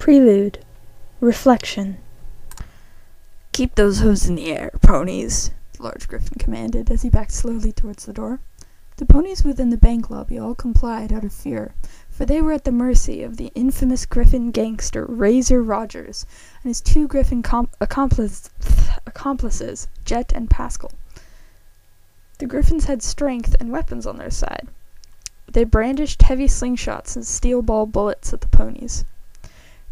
Prelude. Reflection. "Keep those hooves in the air, ponies," the large griffin commanded as he backed slowly towards the door. The ponies within the bank lobby all complied out of fear, for they were at the mercy of the infamous griffin gangster Razor Rogers and his two griffin accomplices, Jet and Pascal. The griffins had strength and weapons on their side. They brandished heavy slingshots and steel ball bullets at the ponies.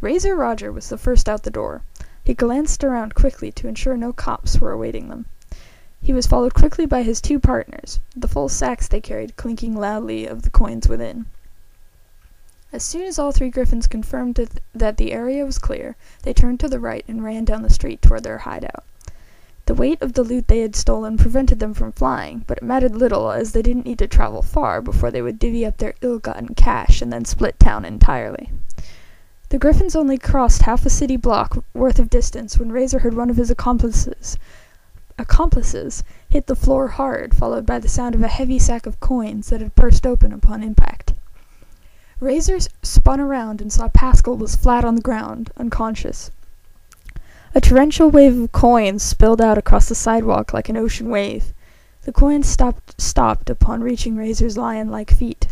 Razor Roger was the first out the door. He glanced around quickly to ensure no cops were awaiting them. He was followed quickly by his two partners, the full sacks they carried clinking loudly of the coins within. As soon as all three griffins confirmed that the area was clear, they turned to the right and ran down the street toward their hideout. The weight of the loot they had stolen prevented them from flying, but it mattered little, as they didn't need to travel far before they would divvy up their ill-gotten cash and then split town entirely. The griffins only crossed half a city block worth of distance when Razor heard one of his accomplices hit the floor hard, followed by the sound of a heavy sack of coins that had burst open upon impact. Razor spun around and saw Pascal was flat on the ground, unconscious. A torrential wave of coins spilled out across the sidewalk like an ocean wave. The coins stopped upon reaching Razor's lion-like feet.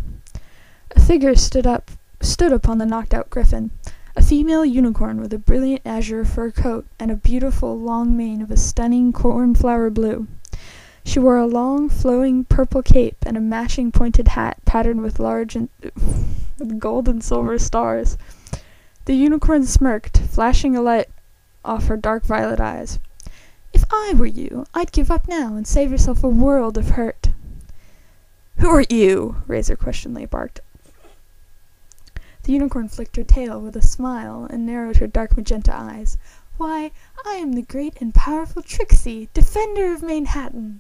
A figure stood upon the knocked-out griffin, a female unicorn with a brilliant azure fur coat and a beautiful long mane of a stunning cornflower blue. She wore a long, flowing purple cape and a matching pointed hat patterned with with gold and silver stars. The unicorn smirked, flashing a light off her dark violet eyes. "If I were you, I'd give up now and save yourself a world of hurt." "Who are you?" Razor questioningly barked. The unicorn flicked her tail with a smile and narrowed her dark magenta eyes. "Why, I am the great and powerful Trixie, defender of Manhattan."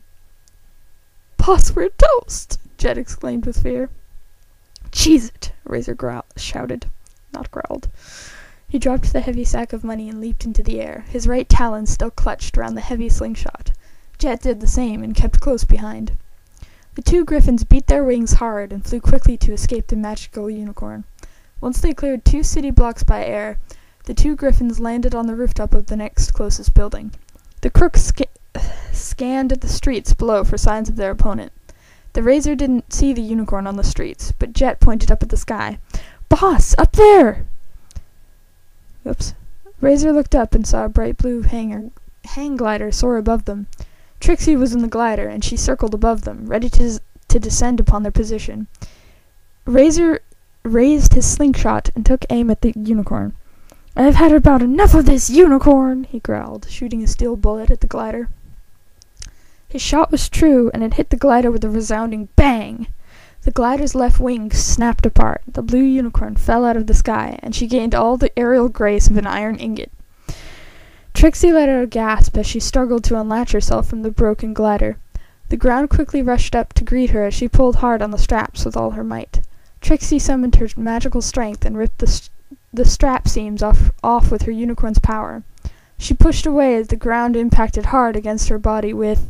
"Boss, we're toast!" Jet exclaimed with fear. "Cheese it!" Razor shouted, not growled. He dropped the heavy sack of money and leaped into the air, his right talon still clutched around the heavy slingshot. Jet did the same and kept close behind. The two griffins beat their wings hard and flew quickly to escape the magical unicorn. Once they cleared 2 city blocks by air, the two griffins landed on the rooftop of the next closest building. The crooks scanned the streets below for signs of their opponent. The Razor didn't see the unicorn on the streets, but Jet pointed up at the sky. "Boss, up there!" Oops. Razor looked up and saw a bright blue hang glider soar above them. Trixie was in the glider, and she circled above them, ready to descend upon their position. Razor raised his slingshot and took aim at the unicorn. "I've had about enough of this unicorn," he growled, shooting a steel bullet at the glider. His shot was true, and it hit the glider with a resounding bang. The glider's left wing snapped apart, the blue unicorn fell out of the sky, and she gained all the aerial grace of an iron ingot. Trixie let out a gasp as she struggled to unlatch herself from the broken glider. The ground quickly rushed up to greet her as she pulled hard on the straps with all her might. Trixie summoned her magical strength and ripped the strap seams off with her unicorn's power. She pushed away as the ground impacted hard against her body with